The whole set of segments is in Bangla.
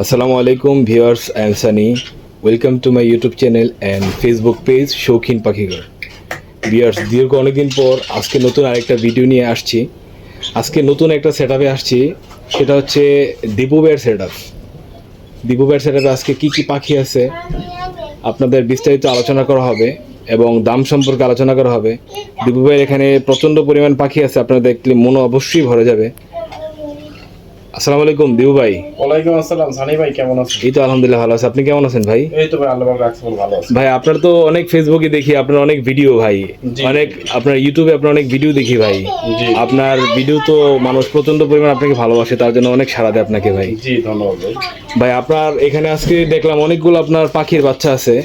আসসালামু আলাইকুম viewers, I am Sunny. Welcome to my YouTube channel and Facebook page শৌখিন পাখিঘর। ভিউয়ার্স, দীর্ঘ অনেকদিন পর আজকে নতুন আরেকটা ভিডিও নিয়ে আসছি। আজকে নতুন একটা সেট আপে আসছি, সেটা হচ্ছে দীপু ভাইয়ের সেট আপ। দীপু ভাইয়ের সেট আপে আজকে কী কী পাখি আছে আপনাদের বিস্তারিত আলোচনা করা হবে এবং দাম সম্পর্কে আলোচনা করা হবে। দীপু ভাইয়ের এখানে প্রচণ্ড পরিমাণ পাখি আছে, আপনারা দেখলে মন অবশ্যই ভরে যাবে। আসসালামু আলাইকুম দীপু ভাই। ওয়ালাইকুম আসসালাম সানি ভাই, কেমন আছেন? এই তো আলহামদুলিল্লাহ ভালো আছে, আপনি কেমন আছেন ভাই? এই তো ভাই, আল্লাহ পাক রাখছেন, ভালো আছি ভাই আপনার তো অনেক ফেসবুকে দেখি, আপনার অনেক ভিডিও ভাই, জি। অনেক আপনার ইউটিউবে আপনার অনেক ভিডিও দেখি ভাই। জি। আপনার ভিডিও তো মানুষ প্রচন্ড পরিমাণ আপনাকে ভালোবাসে, তার জন্য অনেক সাড়া দেয় আপনাকে ভাই। জি, ধন্যবাদ ভাই। ভাই আপনার এখানে আজকে দেখলাম অনেকগুলো আপনার পাখির বাচ্চা আছে,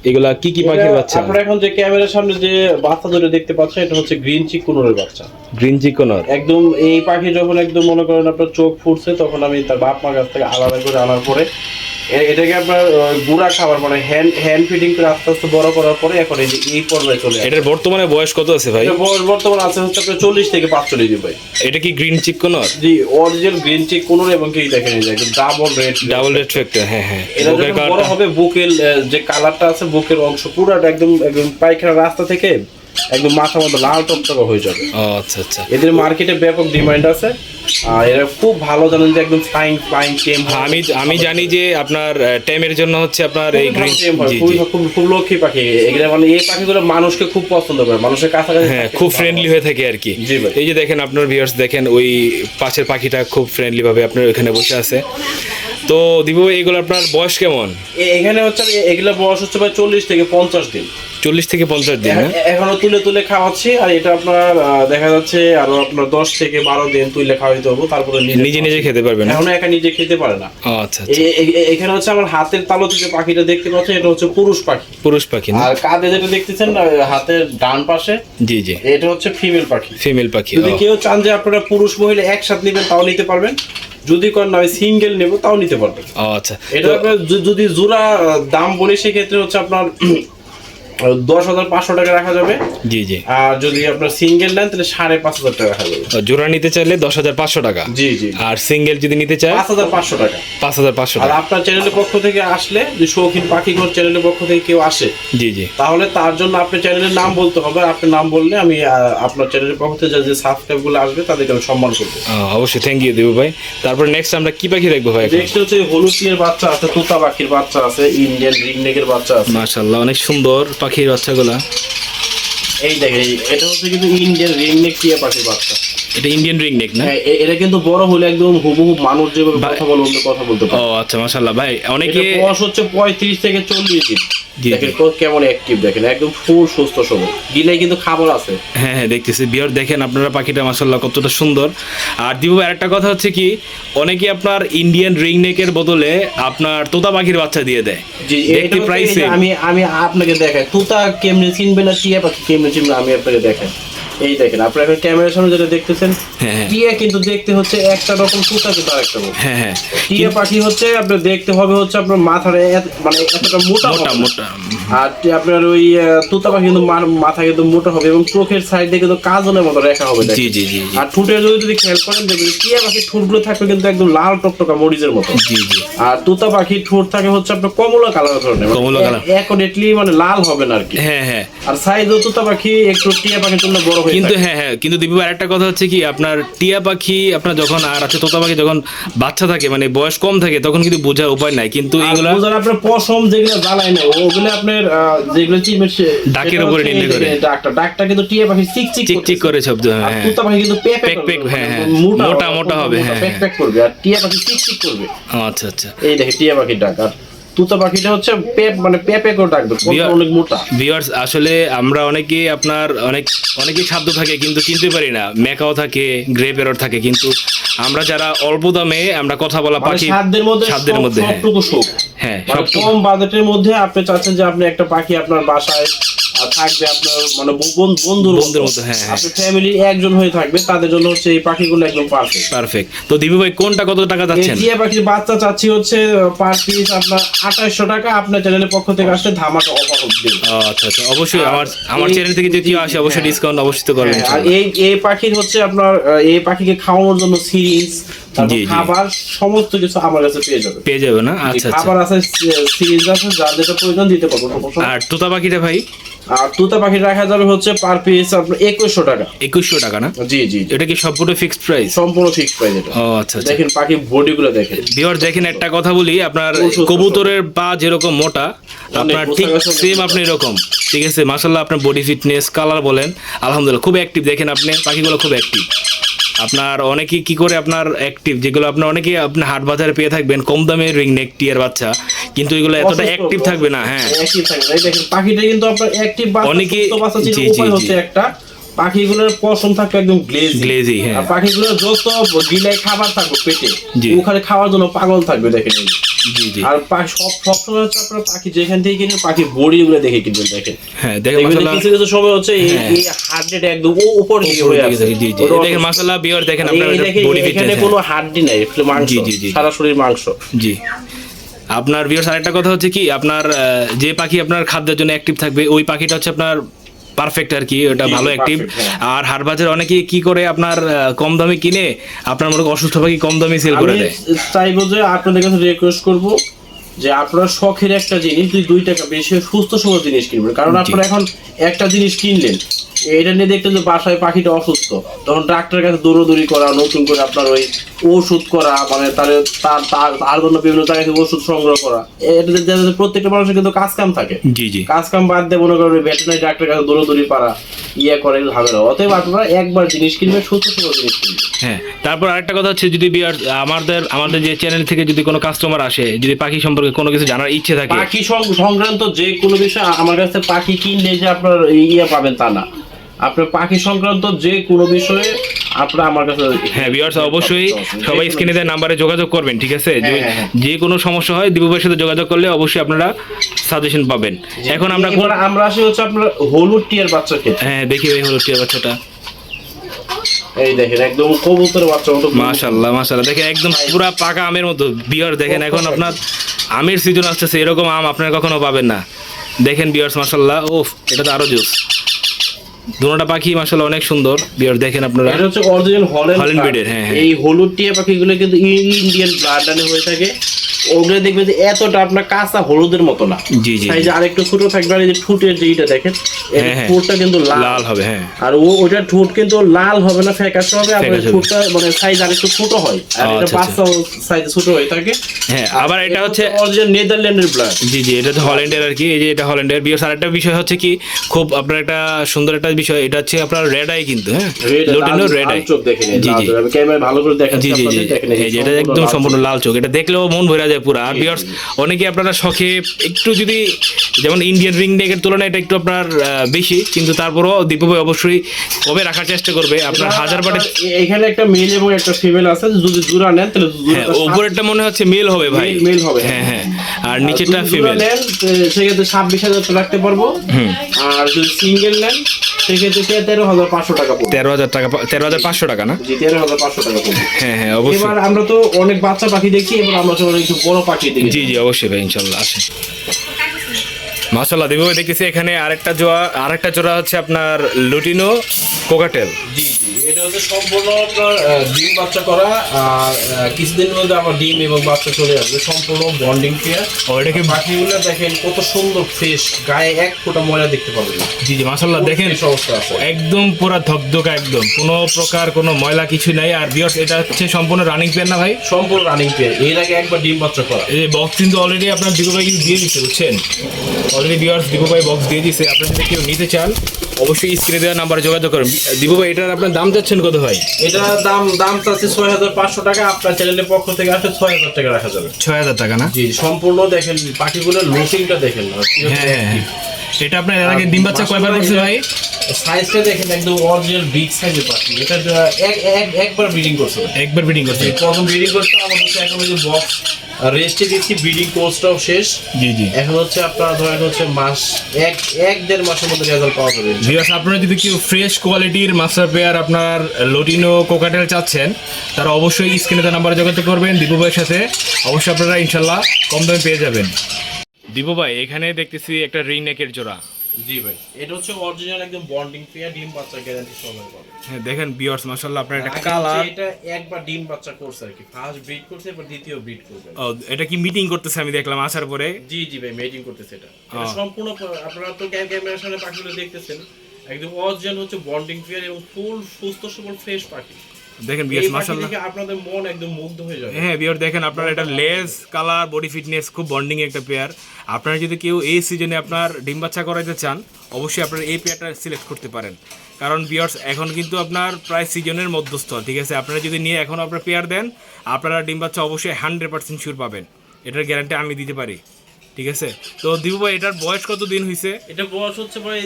এগুলা কি কি পাখির বাচ্চা? আপনারা এখন যে ক্যামেরার সামনে যে বাচ্চা দুটো দেখতে পাচ্ছেন, এটা হচ্ছে গ্রিন চিক কুনুরের বাচ্চা। গ্রিন চিকনর? একদম এই পাখি যখন একদম মনে করেন আপনার চোখ ফুটছে, তখন আমি তার বাপ মার কাছ থেকে আলাদা করে আনার পরে এটাকে আপনার গুঁড়া খাবার মানে হ্যান্ড ফিডিং করে আস্তে আস্তে বড় করার পরে এখন এই পর্যায়ে চলে আসে। এটার বর্তমানে বয়স কত আছে ভাই? এটা বর্তমানে আছে হচ্ছে আপনার 40 থেকে 45 দিন ভাই। এটা কি গ্রিন চিকনর? জি, অরিজিনাল গ্রিন চিক কুনুর এবং কি দেখেন এই যে একদম ডাবল রেড ফ্যাক্টর। হ্যাঁ হ্যাঁ, এটা যখন বড় হবে বুকের যে কালারটা আছে, বুকের অংশ পুরোটা একদম একদম পায়খানা রাস্তা থেকে একদম মাথা মতো লাল টকটকে হয়ে যাবে। ও আচ্ছা আচ্ছা। এদের মার্কেটে ব্যাপক ডিমান্ড আছে, আর এরা খুব ভালো জানেন যে একদম ফ্লাইং টেম। আমি জানি যে আপনার টেমের জন্য হচ্ছে আপনার এই গ্রিন, জি জি, খুব লক্ষ্মী পাখি এগুলা, মানে এই পাখিগুলো মানুষকে খুব পছন্দ করে, মানুষের কাছাকাছি হ্যাঁ খুব ফ্রেন্ডলি হয়ে থাকে আর কি। জি ভাই। এই যে দেখেন আপনার ভিউয়ার্স, দেখেন ওই পাশের পাখিটা খুব ফ্রেন্ডলি ভাবে আপনার ওখানে বসে আছে। তো দিব এইগুলো আপনার বয়স কেমন? এখানে হচ্ছে এগুলা বয়স হচ্ছে ভাই 40 থেকে 50 দিন। 40 থেকে 50 দিন? এখনো তুলে তুলে খাওয়াচ্ছি, আর এটা আপনার দেখা যাচ্ছে আরো আপনার 10 থেকে 12 দিন তুলে খাওয়াইতে হবে, তারপরে নিজে নিজে খেতে পারবেন? এখন একা নিজে খেতে পারে না। ও আচ্ছা আচ্ছা। এখানে হচ্ছে আমার হাতের তালুতে যে পাখিটা দেখতে পাচ্ছেন, এটা হচ্ছে পুরুষ পাখি। পুরুষ পাখি না? আর কাঁধে যেটা দেখতেছেন হাতের ডান পাশে, জি জি, এটা হচ্ছে ফিমেল পাখি। ফিমেল পাখি। যদি কেউ চান যে আপনারা পুরুষ মহিলা একসাথে নেবেন, তাও নিতে পারবেন। যদি কোন আমি সিঙ্গেল নেব, তাও নিতে পারবেন। ও আচ্ছা। এটা আপনার যদি জোড়া দাম বলি, সেক্ষেত্রে হচ্ছে আপনার 10,500 টাকা রাখা যাবে। জি জি। আর যদি আপনার সিঙ্গেল নেন, তাহলে 5,500 টাকা রাখা যাবে। জোড়া নিতে চাইলে 10,500 টাকা। জি জি। আর সিঙ্গেল যদি নিতে চায় 5,500 টাকা। 5,500 আর টাকা। আপনার চ্যানেলের পক্ষ থেকে আসলে, যে শৌখিন পাখিঘর চ্যানেলের পক্ষ থেকে কেউ আসে, জি জি, তাহলে তার জন্য আপনার চ্যানেলের নাম বলতে হবে। আপনার নাম বললে আমি আপনার চ্যানেলের পক্ষ থেকে যে সাবস্ক্রাইব গুলো আসবে, তাদেরকে আমি সম্মান করবো। অবশ্যই, থ্যাংক ইউ দেবু ভাই। তারপর নেক্সট আমরা কি পাখি দেখবো ভাই? নেক্সট হচ্ছে হলুদ টিয়ার বাচ্চা আছে, তোতা পাখির বাচ্চা আছে, ইন্ডিয়ান রিংনেকের বাচ্চা আছে। মাশাআল্লাহ, অনেক সুন্দর পাখির বাচ্চাগুলা। এই দেখেন, এটা হচ্ছে কিন্তু ইন্ডিয়ান রিংনেক টিয়া পাখির বাচ্চা। এটা ইন্ডিয়ান রিং নেক না? হ্যাঁ, এটা কিন্তু বড় হলে একদম হুবহু মানুষ যেভাবে কথা বলে অন্য কথা বলতে পারে। ও আচ্ছা, মাশাআল্লাহ ভাই। অনেকে এটা বয়স হচ্ছে 35 থেকে 40 দিন। জি, দেখেন কেমন অ্যাক্টিভ, দেখেন একদম ফুল সুস্থ সবল, গিলাই কিন্তু খাবার আছে। হ্যাঁ হ্যাঁ দেখতেছি বিয়ার, দেখেন আপনারা পাখিটা মাশাআল্লাহ কতটা সুন্দর। আর দিবু ভাই আরেকটা কথা হচ্ছে কি, অনেকে আপনার ইন্ডিয়ান রিং নেকের বদলে আপনার তোতা পাখির বাচ্চা দিয়ে দেয়। জি, দেখতে প্রাইস আমি আপনাকে দেখাই তোতা কেমনে চিনবে না টিয়া পাখি কেমনে চিনবে, আমি আপনাকে দেখাই। এই দেখেন, আপনারা এখন ক্যামেরার সামনে যেটা দেখতেছেন, টিয়া কিন্তু দেখতে হচ্ছে একটা রকম, তোতা কিন্তু আরেকটা রকম। হ্যাঁ হ্যাঁ, টিয়া পাখি হচ্ছে আপনার দেখতে হবে হচ্ছে আপনার মাথার মানে এতটা মোটা মোটা। আর আপনার ওই তোতা পাখি কিন্তু মাথা কিন্তু মোটা হবে, এবং চোখের সাইডে কিন্তু কাজলের মতো রেখা হবে। জি জি জি। আর ঠোঁটের যদি খেয়াল করেন, দেখবেন টিয়া পাখির ঠোঁটগুলো থাকবে কিন্তু একদম লাল টকটকা মরিচের মতো। জি জি। আর তোতা পাখির ঠোঁট থাকে হচ্ছে আপনার কমলা কালার ধরনের, কমলা কালার, একটলি মানে লাল হবে না আর কি। হ্যাঁ হ্যাঁ। আর সাইজও তোতা পাখি একটু টিয়া পাখির জন্য বড় হয় কিন্তু। হ্যাঁ হ্যাঁ, কিন্তু দিবু ভাই আরেকটা কথা হচ্ছে কি, আপনার টিয়া পাখি আপনার যখন আর আছে তোতা পাখি যখন বাচ্চা থাকে, মানে বয়স কম থাকে, তখন কিন্তু বোঝার উপায় নাই। কিন্তু এগুলা আপনার পশম যেগুলো জ্বালায় না, ওগুলো আপনার যেগুলো ডাকের উপরে নির্ণয় করে। ডাকটা কিন্তু টিয়া পাখি চিকচিক করে শব্দ। হ্যাঁ, তোতা পাখি কিন্তু পেক, হ্যাঁ হ্যাঁ, মোটা হবে। হ্যাঁ, পেক করবে, আর টিয়া পাখি চিকচিক করবে। আচ্ছা আচ্ছা। এই দেখে টিয়া পাখির ডাক, আর তোতা পাখিটা হচ্ছে মানে পেপে করে ডাকবে, অনেক মোটা। ভিউয়ার্স, আসলে আমরা অনেকে আপনার অনেকে শব্দ থাকে কিন্তু চিনতে পারি না, মেকাও থাকে, গ্রে প্যারট থাকে, কিন্তু আমরা যারা অল্প দামে আমরা কথা বলা পাখি, সাধ্যের মধ্যে সবটুকু সুখ। হ্যাঁ, কম বাজেটের মধ্যে আপনি চাচ্ছেন যে আপনি একটা পাখি আপনার বাসায় থাকবে, আপনার মানে বন্ধুর মতো। হ্যাঁ, আপনি ফ্যামিলি একজন হয়ে থাকবে, তাদের জন্য হচ্ছে এই পাখিগুলো একদম পারফেক্ট। তো দিবু ভাই কোনটা কত টাকা যাচ্ছেন? টিয়া পাখির বাচ্চা চাচ্ছি হচ্ছে পার পিস আপনার 2800 টাকা। আপনার চ্যানেলের পক্ষ থেকে আসলে ধামাকা অফার হবে। আচ্ছা আচ্ছা, অবশ্যই আমার চ্যানেল থেকে যদি কেউ আসে অবশ্যই ডিসকাউন্ট অবশ্যই করবেন। আর এই পাখির হচ্ছে আপনার এই পাখিকে খাওয়ানোর জন্য সিরিজ, তারপর জি, জি। খাবার সমস্ত কিছু আমার কাছে পেয়ে যাবে না? আচ্ছা, আচ্ছা। খাবার আছে, সিরিজ আছে, যার যেটা প্রয়োজন দিতে পারবো, সমস্যা নেই। আর তোতা পাখিটা ভাই? আর তুতা পাখি রাখা যাবে হচ্ছে পার পিস আপনার 2100 টাকা। 2100 টাকা না? জি জি জি। এটা কি সম্পূর্ণ ফিক্সড প্রাইস? সম্পূর্ণ ফিক্সড প্রাইস এটা। ও আচ্ছা, আচ্ছা। দেখেন পাখি বডিগুলো দেখেন। ভিউয়ার দেখেন, একটা কথা বলি, আপনার সুস্থ। কবুতরের পা যেরকম মোটা, আপনার ঠিক সেম আপনি এরকম, ঠিক আছে? মাশাআল্লাহ, আপনার বডি ফিটনেস, কালার বলেন, আলহামদুলিল্লাহ খুব অ্যাক্টিভ। দেখেন আপনি পাখিগুলো খুব অ্যাক্টিভ। আপনার অনেকেই কি করে আপনার অ্যাক্টিভ, যেগুলো আপনার অনেকেই আপনি হাট বাজারে পেয়ে থাকবেন কম দামের রিং নেক টিয়ার বাচ্চা, কিন্তু এগুলো এতটা অ্যাক্টিভ থাকবে না। হ্যাঁ, অ্যাক্টিভ থাকবে। এই দেখেন পাখিটা কিন্তু আপনার অ্যাক্টিভ বাচ্চা, অনেকেই- সুস্থ বাচ্চা চিনার জি, জি, উপায় জি। হচ্ছে একটা, পাখিগুলোর পশম থাকবে একদম গ্লেজি, হ্যাঁ। আর পাখিগুলো যত গিলায় খাবার থাকবে পেটে, জি। ওখানে খাওয়ার জন্য পাগল থাকবে। দেখেন এই যে। জি, জি। আর সবসময় হচ্ছে আপনার পাখি যেখান থেকে কিনবেন পাখি বডি গুলো দেখে কিনবেন। দেখেন হ্যাঁ, দেখেন দেখবেন যে মাশাআল্লাহ, কিছু কিছু সময় হচ্ছে এই হ্যাঁ। এই হার্ট রেট একদম উপর দিকে হয়ে আছে। জি, জি। ওটা দেখেন মাশাআল্লাহ, ভিউয়ার দেখেন এই আপনার দেখেন বডি এখানে ফিটনেস। কোনো হাড্ডি নাই, শুধু মাংস, জি, জি, জি। সারা শরীর মাংস। জি। আপনার ভিউয়ার্স আরেকটা কথা হচ্ছে কি, আপনার যে পাখি আপনার খাদ্যের জন্য অ্যাক্টিভ থাকবে, ওই পাখিটা হচ্ছে আপনার পারফেক্ট আর কি, ওটা জি, ভালো জি, অ্যাক্টিভ। perfect, হ্যাঁ। আর হাট বাজারে অনেকে কি করে আপনার কম দামে কিনে আপনার মনে করেন অসুস্থ পাখি কম দামে সেল করে আমি দেয়। চাইবো যে আপনাদের কাছে রিকোয়েস্ট করব যে আপনারা শখের একটা জিনিস 2 টাকা বেশি সুস্থ সবল জিনিস কিনবেন। কারণ জি। আপনারা এখন একটা জিনিস কিনলেন, এটা নিয়ে দেখতেন যে বাসায় পাখিটা অসুস্থ, তখন ডাক্তারের কাছে দৌড়াদৌড়ি করা, নতুন করে আপনার ওই ওষুধ করা, মানে তার তার জন্য বিভিন্ন জায়গা থেকে ওষুধ সংগ্রহ করা, এটা প্রত্যেকটা মানুষের কিন্তু কাজ কাম থাকে। জি, জি। কাজ কাম বাদ দিয়ে মনে করেন ভেটেরিনারি ডাক্তারের কাছে দৌড়াদৌড়ি পারা, করে হবে না। অতএব আপনারা একবার জিনিস কিনবেন, সুস্থ সবল জিনিস কিনবেন। হ্যাঁ, তারপর আরেকটা কথা হচ্ছে, যদি বিয়ার আমাদের যে চ্যানেল থেকে যদি কোনো কাস্টমার আসে, যদি পাখি সম্পর্কে কোনো কিছু জানার ইচ্ছে থাকে, পাখি সংক্রান্ত যে কোনো বিষয় আমার কাছে পাখি কিনলে যে আপনার ইয়ে পাবেন তা না, আপনার পাখি সংক্রান্ত যে কোনো বিষয়ে আপনারা আমার কাছে। হ্যাঁ ভিউয়ার্স, অবশ্যই সবাই স্ক্রিনে দেওয়া নাম্বারে যোগাযোগ করবেন, ঠিক আছে? হ্যাঁ, হ্যাঁ। যে কোনো সমস্যা হয় দিবু ভাইয়ের সাথে যোগাযোগ করলে অবশ্যই আপনারা সাজেশন পাবেন। এখন আমরা এবার আমরা আসি হচ্ছে আপনার হলুদ টিয়ার বাচ্চা ক্ষেত্রে। হ্যাঁ, দেখি ভাই হলো টিয়া বাচ্চাটা। এই দেখেন একদম কবুতরের বাচ্চা মতো। মাশাআল্লাহ, মাশাআল্লাহ, দেখেন একদম পুরা পাকা আমের মতো। ভিউয়ার দেখেন, এখন আপনার আমের সিজন আসতেছে, এরকম আম আপনারা কখনো পাবেন না। দেখেন ভিউয়ার্স, মাশাআল্লাহ, ওফ, এটা তো আরো জোস। দুটোটা পাখি মাশাআল্লাহ অনেক সুন্দর। ভিউয়ার দেখেন আপনারা, এটা হচ্ছে অরিজিনাল হল্যান্ড হল্যান্ড ব্রিডের, হ্যাঁ, হ্যাঁ। এই হলুদ টিয়া পাখিগুলো কিন্তু ইন্ডিয়ান ব্লাড লাইনে হয়ে থাকে। ওগুলো দেখবে যে এতটা আপনার কাঁচা হলুদের মতো না, জি, জি, সাইজে আরেকটু ছোট থাকবে। আর এই যে ঠোঁটের যেটা দেখেন, এই হ্যাঁ, হ্যাঁ। ঠোঁটটা কিন্তু লাল লাল হবে, হ্যাঁ। আর ওটার ঠোঁট কিন্তু লাল হবে না, ফ্যাকাশে হবে। আর ফ্যাকাশে হবে। ঠোঁটটা মানে সাইজ আরেকটু ছোট হয়, আর এটা আচ্ছা, বাচ্চা সাইজে ছোট হয়ে থাকে। হ্যাঁ, আবার এটা হচ্ছে অরিজিনাল নেদারল্যান্ডের ব্লাড। জি, জি, এটা তো হল্যান্ডের আর কি। এই যে এটা হল্যান্ডের। বিয়ার্স আরেকটা বিষয় হচ্ছে কি, খুব আপনার একটা সুন্দর একটা বিষয়, এটা হচ্ছে আপনার রেড আই, কিন্তু হ্যাঁ, লুটিনো রেড আই। চোখ দেখেন, জি, জি। আমি ক্যামেরায় ভালো করে দেখাচ্ছি জি, জি, জি, আপনাদের, দেখেন এই যে এটা একদম সম্পূর্ণ লাল চোখ, এটা দেখলেও মন ভরে যায় পুরো। আর বিয়ার্স অনেকে আপনারা শখে একটু যদি, যেমন ইন্ডিয়ান রিং নেকের তুলনায় এটা একটু আপনার বেশি, কিন্তু তারপরেও দীপু ভাই অবশ্যই কবে রাখার চেষ্টা করবে। আপনার হাজার বাটে এখানে একটা মেল এবং একটা ফিমেল আছে, যদি জোড়া নেন তাহলে হ্যাঁ, উপরেরটা মনে হচ্ছে মেল হবে ভাই, মেল হবে। হ্যাঁ, হ্যাঁ, আর নিচেরটা ফিমেল। নেন সেক্ষেত্রে 26,000 রাখতে পারবো। আর যদি সিঙ্গেল নেন সেক্ষেত্রে 13,500 টাকা পড়বে। 13,000 টাকা, 13,500 টাকা না? জি, 13,500 টাকা পড়বে। হ্যাঁ, হ্যাঁ, অবশ্যই। এবার আমরা তো অনেক বাচ্চা পাখি দেখি, এবার আমরা সবাই একটু বড় পাখি দেখি। জি, জি, অবশ্যই ভাই, ইনশাল্লাহ আসেন। মাশাআল্লাহ, দিবু ভাই দেখতেছি এখানে আরেকটা জোড়া হচ্ছে আপনার লুটিনো কোকাটেল। জি জি, এটা হচ্ছে সম্পূর্ণ আপনার ডিম বাচ্চা করা। আর কিছুদিনের মধ্যে আমার ডিম এবং বাচ্চা চলে আসবে, সম্পূর্ণ বন্ডিং পেয়ার। ও, এটাকে পাখিগুলো দেখেন কত সুন্দর ফ্রেশ, গায়ে এক ফোঁটা ময়লা দেখতে পাবেন না। জি, জি, মাশাআল্লাহ, দেখেন এই অবস্থা আছে। একদম পুরা ধকধকা, একদম কোনো প্রকার কোনো ময়লা কিছু নাই। আর ভিউয়ার্স এটা হচ্ছে সম্পূর্ণ রানিং পেয়ার না ভাই? সম্পূর্ণ রানিং পেয়ার, এর আগে একবার ডিম বাচ্চা করা। এই যে বক্স কিন্তু অলরেডি আপনার দিবু ভাই কিন্তু দিয়ে দিচ্ছে, বুঝছেন? অলরেডি ভিউয়ার্স দিবু ভাই বক্স দিয়ে দিচ্ছে। আপনারা যদি কেউ নিতে চান অবশ্যই স্ক্রিনে দেওয়া নাম্বারে যোগাযোগ করুন। দিবু ভাই এটার আপনার দাম চাচ্ছেন কত ভাই? এটা দাম চাচ্ছে 6,500 টাকা। আপনার চ্যানেলের পক্ষ থেকে আসলে 6,000 টাকা রাখা যাবে। 6,000 টাকা না? জি, সম্পূর্ণ দেখেন পাখিগুলোর লুকিংটা দেখেন। হ্যাঁ, হ্যাঁ, হ্যাঁ। এটা আপনার এর আগে ডিম বাচ্চা কয়বার করছে ভাই? সাইজটা দেখেন একদম অরিজিনাল বিগ সাইজের পাখি। এটা একবার ব্রিডিং করছে। একবার ব্রিডিং করছে? প্রথম ব্রিডিং করছে, আমার হচ্ছে এখন ওই যে বক্স রেস্টে দিচ্ছি, ব্রিডিং কোর্সটাও শেষ। জি, জি। এখন হচ্ছে আপনারা ধরেন হচ্ছে মাস 1-1.5 মাসের মধ্যে রেজাল্ট পাওয়া যাবে। ভিউয়ার্স আপনারা যদি কেউ ফ্রেশ কোয়ালিটির মাস্টার পেয়ার আপনার লুটিনো কোকাটেল চাচ্ছেন, তারা অবশ্যই স্ক্রিনে দেওয়া নাম্বারে যোগাযোগ করবেন দীপু ভাইয়ের সাথে। অবশ্যই আপনারা ইনশাল্লাহ কম দামে পেয়ে যাবেন। দীপু ভাই এখানে দেখতেছি একটা রিং নেকের জোড়া, জি ভাই, এটা হচ্ছে অরিজিনাল একদম বন্ডিং পেয়ার, ডিম বাচ্চা গ্যারান্টি সহকারে পাবে। হ্যাঁ দেখেন ভিউয়ার্স মাশাআল্লাহ আপনার এটা আগে কালার। হচ্ছে এটা একবার ডিম বাচ্চা করছে আর কি, ফার্স্ট ব্রিড করছে, এবার দ্বিতীয় ব্রিড করবে। ও এটা কি মিটিং করতেছে আমি দেখলাম আসার পরে। জি জি ভাই, মেটিং করতেছে এটা। এটা সম্পূর্ণ আপনারা তো ক্যামেরার সামনে পাখিগুলো দেখতেছেন, একদম অরিজিনাল হচ্ছে বন্ডিং পেয়ার এবং ফুল সুস্থ সবল ফ্রেশ পাখি। দেখেন এই ভিউয়ার্স পাখি মাশাআল্লাহ। দেখে আপনাদের মন একদম মুগ্ধ হয়ে যাবে। হ্যাঁ ভিউয়ার দেখেন আপনার এটা লেজ কালার বডি ফিটনেস খুব বন্ডিং একটা পেয়ার। আপনারা যদি কেউ এই সিজনে আপনার ডিম বাচ্চা করাইতে চান অবশ্যই আপনারা এই পেয়ারটা সিলেক্ট করতে পারেন, কারণ ভিউয়ার্স এখন কিন্তু আপনার প্রায় সিজনের মধ্যস্থল, ঠিক আছে? আপনারা যদি নিয়ে এখন আপনার পেয়ার দেন আপনারা ডিম বাচ্চা অবশ্যই 100% শিওর পাবেন, এটার গ্যারান্টি আমি দিতে পারি, ঠিক আছে? তো দিবু ভাই এটার বয়স কত দিন হয়েছে? এটা বয়স হচ্ছে ভাই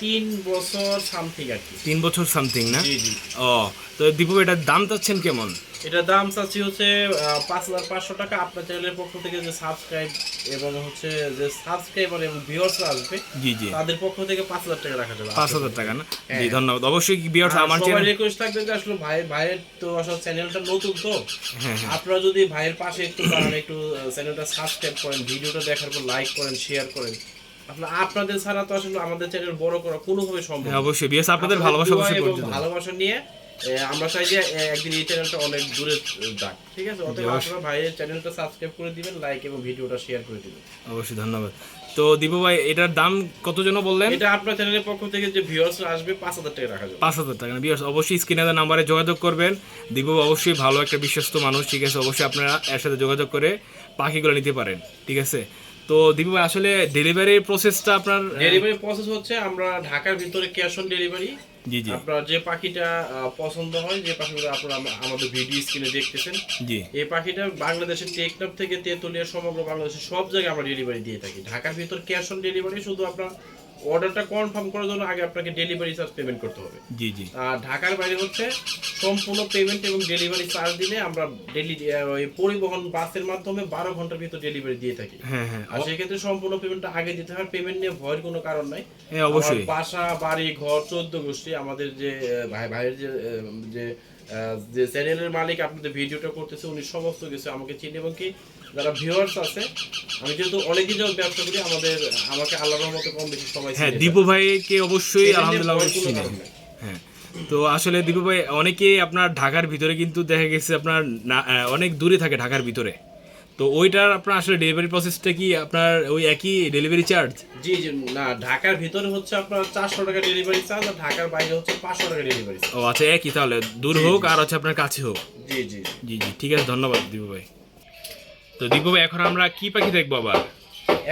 3 বছর সামথিং আর কি। 3 বছর সামথিং না? জি জি। ও তো দীপু ভাই এটার দাম চাচ্ছেন কেমন? এটা দাম চাচ্ছি হচ্ছে 5,500 টাকা। আপনার চ্যানেলের পক্ষ থেকে যে সাবস্ক্রাইব এবং হচ্ছে যে সাবস্ক্রাইবার এবং ভিউয়ার্সরা আসবে জি জি, তাদের পক্ষ থেকে 5,000 টাকা রাখা যাবে। 5,000 টাকা না? জি ধন্যবাদ। অবশ্যই ভিউয়ার্স আমার সবাই চ্যানেল, রিকোয়েস্ট থাকবে যে আসলে ভাইয়ের তো আসলে চ্যানেলটা নতুন তো, হ্যাঁ আপনারা যদি ভাইয়ের পাশে একটু দাঁড়ান, একটু চ্যানেলটা সাবস্ক্রাইব করেন, ভিডিওটা দেখার পর লাইক করেন, শেয়ার করেন। আপনাদের ছাড়া তো আসলে আমাদের চ্যানেল বড় করা কোনোভাবে সম্ভব হ্যাঁ না। অবশ্যই ভিউয়ার্স আপনাদের ভালোবাসা দোয়া অবশ্যই এবং প্রয়োজন। ভালোবাসা নিয়ে আমরা চাই যে একদিন এই চ্যানেলটা অনেক দূরে যাক, ঠিক আছে? অতএব আপনারা ভাইয়ের চ্যানেলটা সাবস্ক্রাইব করে দিবেন, লাইক এবং ভিডিওটা শেয়ার করে দিবেন। অবশ্যই ধন্যবাদ। তো দীপু ভাই এটার দাম কত যেন বললেন? এটা আপনার চ্যানেলের পক্ষ থেকে যে ভিউয়ার্সরা আসবে 5,000 টাকা রাখা যাবে। 5,000 টাকা না? ভিউয়ার্স অবশ্যই স্ক্রিনে দেওয়া নাম্বারে যোগাযোগ করবেন। দীপু অবশ্যই ভালো একটা বিশ্বস্ত মানুষ, ঠিক আছে? অবশ্যই আপনারা এর সাথে যোগাযোগ করে পাখিগুলো নিতে পারেন, ঠিক আছে? তো দীপু ভাই আসলে ডেলিভারির প্রসেসটা আপনার? ডেলিভারি প্রসেস হচ্ছে আমরা ঢাকার ভিতরে ক্যাশ অন ডেলিভারি। জি জি আপনার যে পাখিটা পছন্দ হয়, যে পাখিগুলো আপনারা আমাদের ভিডিও স্ক্রিনে দেখতেছেন, জি। এই পাখিটা বাংলাদেশের টেকনাফ থেকে তেতুলিয়া সমগ্র বাংলাদেশের সব জায়গায় আমরা ডেলিভারি দিয়ে থাকি। ঢাকার ভিতর ক্যাশ অন ডেলিভারি, শুধু আপনার অর্ডারটা কনফার্ম করার জন্য আগে আপনাকে ডেলিভারি চার্জ পেমেন্ট করতে হবে। জি জি। আর ঢাকার বাইরে হচ্ছে সম্পূর্ণ পেমেন্ট এবং ডেলিভারি চার্জ দিলে আমরা ওই পরিবহন বাসের মাধ্যমে 12 ঘন্টার ভিতর ডেলিভারি দিয়ে থাকি। হ্যাঁ হ্যাঁ আর সেক্ষেত্রে সম্পূর্ণ পেমেন্টটা আগে দিতে হয়। পেমেন্ট নিয়ে ভয়ের কোনো কারণ নাই। হ্যাঁ অবশ্যই। আমার বাসা বাড়ি ঘর 14 গোষ্ঠী, আমাদের যে ভাইয়ের যে যে চ্যানেলের মালিক আপনাদের ভিডিওটা করতেছে উনি সমস্ত কিছু আমাকে চিনে, এবং কি যারা ভিউয়ার্স আছে, আমি যেহেতু অনেকদিন যাবত ব্যবসা করি, আমাকে আল্লাহর রহমতে কম বেশি সবাই হ্যাঁ চিনে। দীপু ভাইকে অবশ্যই চিনে, আলহামদুলিল্লাহ ভয়ের কোনো চিনি। কারণ নাই। হ্যাঁ তো আসলে দীপু ভাই অনেকেই আপনার ঢাকার ভিতরে কিন্তু দেখা গেছে আপনার অনেক দূরে থাকে ঢাকার ভিতরে, তো ওইটার আপনার আসলে ডেলিভারি প্রসেসটা কি আপনার ওই একই ডেলিভারি চার্জ? জি জি, না ঢাকার ভিতরে হচ্ছে আপনার 400 টাকা ডেলিভারি চার্জ, আর ঢাকার বাইরে হচ্ছে 500 টাকা ডেলিভারি চার্জ। ও আচ্ছা একই, তাহলে দূর হোক আর হচ্ছে আপনার কাছে হোক। জি জি জি জি ঠিক আছে, ধন্যবাদ দীপু ভাই। তো দীপু ভাই এখন আমরা কি পাখি দেখবো আবার?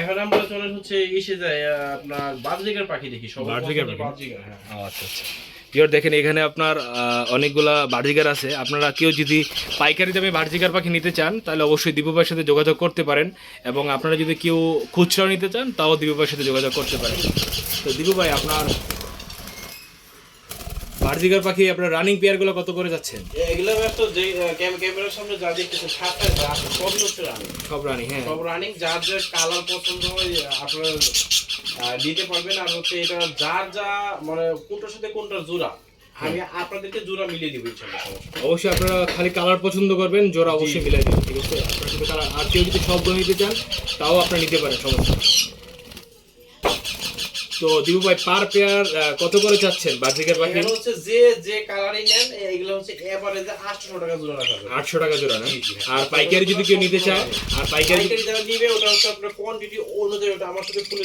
এখন আমরা চলে হচ্ছে এসে যাই আপনার বাজরিকার পাখি দেখি। সব বাজরিকার পাখি? বাজরিকার, হ্যাঁ। আচ্ছা আচ্ছা। পিওর দেখেন এখানে আপনার অনেকগুলা বার্জিকার আছে। আপনারা কেউ যদি পাইকারি দামে বার্জিকার পাখি নিতে চান তাহলে অবশ্যই দীপু ভাইয়ের সাথে যোগাযোগ করতে পারেন, এবং আপনারা যদি কেউ খুচরাও নিতে চান তাও দীপু ভাইয়ের সাথে যোগাযোগ করতে পারেন। তো দীপু ভাই আপনার বার্জিকার পাখি আপনার রানিং পেয়ারগুলো কত করে যাচ্ছেন? এগুলো তো যে ক্যামেরার সামনে যা দেখতেছেন সাতটা যা আছে সবই হচ্ছে রানিং। সব রানিং? হ্যাঁ সব রানিং, যার যার কালার পছন্দ হয় আপনারা দিতে পারবেন। আর হচ্ছে এটা যার যা মানে কোনটার সাথে কোনটার জোড়া, আমি আপনাদেরকে জোড়া মিলিয়ে দিব ইনশাআল্লাহ। অবশ্যই আপনারা খালি কালার পছন্দ করবেন, জোড়া অবশ্যই মিলাই দেবেন, ঠিক আছে? আপনার সাথে কালার, আর কেউ যদি শব্দ নিতে চান তাও আপনারা নিতে পারেন, সমস্যা নেই। তো দীপু ভাই পার পেয়ার কত করে চাচ্ছেন বার্জিকার পাখি? এখানে হচ্ছে যে যে কালারই নেন এগুলো হচ্ছে এভারেজে 800 টাকা জোড়া রাখা যাবে। 800 টাকা জোড়া না? জি, জি, হ্যাঁ। আর পাইকারি যদি কেউ নিতে চায়, আর পাইকারি যারা নিবে ওটা হচ্ছে আপনার কোয়ান্টিটি অনুযায়ী, ওটা আমার সাথে ফোনে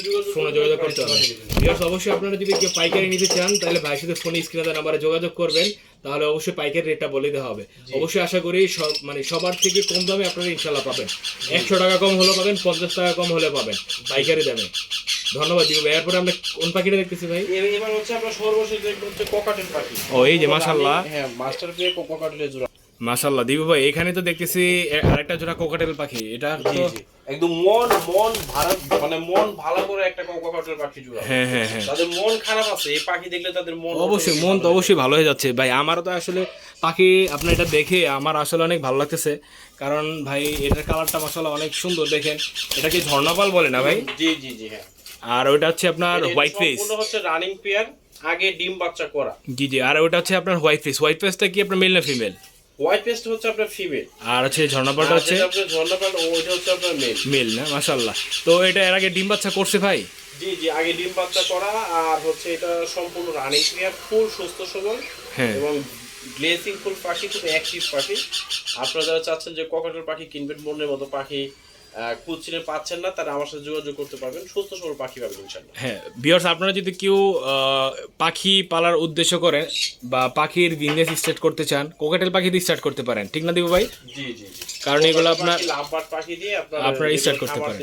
যোগাযোগ করতে হবে। বিকজ অবশ্যই আপনারা যদি কেউ পাইকারি নিতে চান তাহলে ভাইয়ের সাথে ফোনে স্ক্রিনে দেওয়া নাম্বারে যোগাযোগ করবেন, তাহলে অবশ্যই পাইকারি রেটটা বলে দেওয়া হবে। অবশ্যই আশা করি সব মানে সবার থেকে কম দামে আপনারা ইনশাল্লাহ পাবেন। 100 টাকা কম হলেও পাবেন, 50 টাকা কম হলে পাবেন পাইকারি দামে। ধন্যবাদ দিবো ভাই। এরপরে আমরা কোন পাখিটা দেখতেছি ভাই? এবার হচ্ছে আমরা সর্বশেষ দেখব হচ্ছে ককাটেল পাখি। ও এই যে মাশাআল্লাহ, হ্যাঁ মাস্টার পে ককাটেলের জোড়া। মাশাআল্লাহ দিবু ভাই এখানে তো দেখতেছি আরেকটা জোড়া কোকাটেল পাখি। এটা তো একদম মন ভালো, মানে মন ভালো করে একটা ককাটেল পাখি জোড়া। হ্যাঁ হ্যাঁ হ্যাঁ, তাদের মন খারাপ আছে, এই পাখি দেখলে তাদের মন অবশ্যই মন তো অবশ্যই ভালো হয়ে যাচ্ছে ভাই। আমারও তো আসলে পাখি আপনার এটা দেখে আমার আসলে অনেক ভালো লাগতেছে, কারণ ভাই এটার কালারটা মাশাআল্লাহ অনেক সুন্দর। দেখেন এটা কি ঝর্ণাপাল বলে না ভাই? জি জি জি হ্যাঁ। আর ওইটা হচ্ছে আপনার হোয়াইট ফেস। সম্পূর্ণ হচ্ছে রানিং পেয়ার, আগে ডিম বাচ্চা করা। জি জি। আর ওইটা হচ্ছে আপনার হোয়াইট ফেস। হোয়াইট ফেসটা কি আপনার মেল না ফিমেল? হোয়াইট পেস্ট হচ্ছে আপনার ফিমেল, আর হচ্ছে ঝর্ণাপাড়টা হচ্ছে আপনার ঝর্ণাপাল ওইটা হচ্ছে আপনার মেল। মেল না? মাশাআল্লাহ। তো এটা এর আগে ডিম বাচ্চা করছে ভাই? জি জি, আগে ডিম বাচ্চা করা, আর হচ্ছে এটা সম্পূর্ণ রানিং ক্লিয়ার, ফুল সুস্থ সবল হ্যাঁ এবং গ্লেসিং ফুল পাখি, খুব অ্যাক্টিভ পাখি। আপনারা যারা চাচ্ছেন যে ককাটেল পাখি কিনবেন, মনের মতো পাখি খুঁজছিলেন পাচ্ছেন না, তারা আমার সাথে যোগাযোগ করতে পারবেন, সুস্থ সবল পাখি পাবেন ইনশাআল্লাহ। হ্যাঁ ভিউয়ার্স, আপনারা যদি কেউ পাখি পালার উদ্দেশ্য করেন বা পাখির বিজনেস স্টার্ট করতে চান, কোকাটেল পাখি দিয়ে স্টার্ট করতে পারেন, ঠিক না দিবু ভাই? জি জি জি, কারণ এগুলো আপনার লাভবার্ড পাখি দিয়ে আপনারা স্টার্ট করতে পারেন।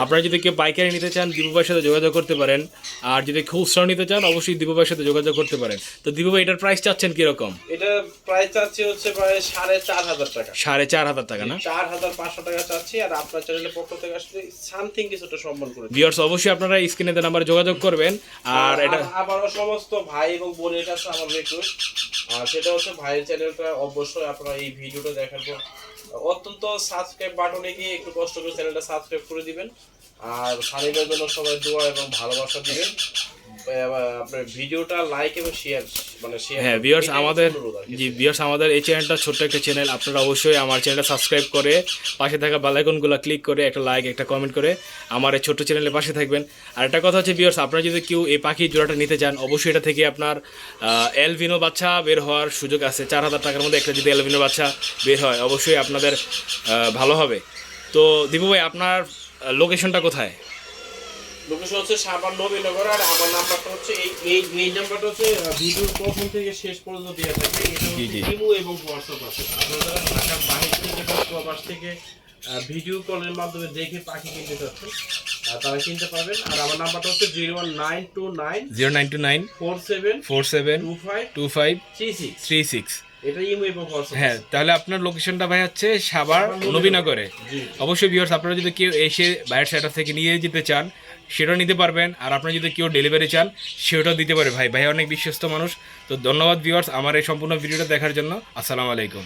আপনারা যদি কেউ পাইকারি নিতে চান, দিবু ভাইয়ের সাথে যোগাযোগ করতে পারেন। আর যদি খুচরা নিতে চান, অবশ্যই দিবু ভাইয়ের সাথে যোগাযোগ করতে পারেন। তো দিবু ভাই, এটার প্রাইস চাচ্ছেন কিরকম? এটা প্রাইস চাচ্ছি হচ্ছে প্রায় 4,500 টাকা। 4,500 টাকা না? 4,500 টাকা চাচ্ছি। আর আপনার চ্যানেলের পক্ষ থেকে আসলে সামথিং কিছুটা সম্মান করে দিন। ভিউয়ার্স, অবশ্যই আপনারা স্ক্রিনে দেওয়া নাম্বারে যোগাযোগ করবেন। আর এটা আবারও সমস্ত ভাই এবং বোনের কাছে আমার রিকোয়েস্ট, আর সেটা হচ্ছে ভাইয়ের চ্যানেলটা অবশ্যই আপনারা এই ভিডিওটা দেখার পর অত্যন্ত সাবস্ক্রাইব বাটনে গিয়ে একটু কষ্ট করে চ্যানেলটা সাবস্ক্রাইব করে দিবেন। আর সানিবের জন্য সবাই দোয়া এবং ভালোবাসা দিবেন। আপনার ভিডিওটা লাইক এবং শেয়ার, মানে শেয়ার। হ্যাঁ ভিউয়ার্স, আমাদের ভিউয়ার্স আমাদের এই চ্যানেলটা ছোট্ট একটা চ্যানেল। আপনারা অবশ্যই আমার চ্যানেলটা সাবস্ক্রাইব করে পাশে থাকা বেল আইকনগুলো ক্লিক করে একটা লাইক একটা কমেন্ট করে আমার এই ছোট্ট চ্যানেলের পাশে থাকবেন। আর একটা কথা হচ্ছে ভিউয়ার্স, আপনারা যদি কেউ এই পাখির জোড়াটা নিতে চান, অবশ্যই এটা থেকে আপনার এলভিনো বাচ্চা বের হওয়ার সুযোগ আছে। 4,000 টাকার মধ্যে একটা যদি এলভিনো বাচ্চা বের হয়, অবশ্যই আপনাদের ভালো হবে। তো দীপু ভাই, আপনার লোকেশনটা কোথায়? লোকেশন হচ্ছে সাভার নবীনগর, আর আমার নাম্বারটা হচ্ছে এই নাম্বারটা হচ্ছে ভিডিওর প্রথম থেকে শেষ পর্যন্ত দেওয়া থাকবে। এটা হচ্ছে ইমো এবং হোয়াটসঅ্যাপ আছে। আপনারা যারা ঢাকার বাইরে থেকে বা প্রবাস থেকে ভিডিও কলের মাধ্যমে দেখে পাখি কিনতে চাচ্ছেন, তারা কিনতে পারবেন। আর আমার নাম্বারটা হচ্ছে 0929472 097252536। এটা ইমো এবং হোয়াটসঅ্যাপ। হ্যাঁ, তাহলে আপনার লোকেশনটা ভাই হচ্ছে সাভার নবীনগরে। অবশ্যই ভিউয়ার্স, আপনারা যদি কেউ এসে বাইরের সেটআপ থেকে নিয়ে যেতে চান, সেটাও নিতে পারবেন। আর আপনারা যদি কেউ ডেলিভারি চান, সেটাও দিতে পারে। ভাই অনেক বিশ্বস্ত মানুষ। তো ধন্যবাদ ভিউয়ার্স আমার এই সম্পূর্ণ ভিডিওটা দেখার জন্য। আসসালামু আলাইকুম।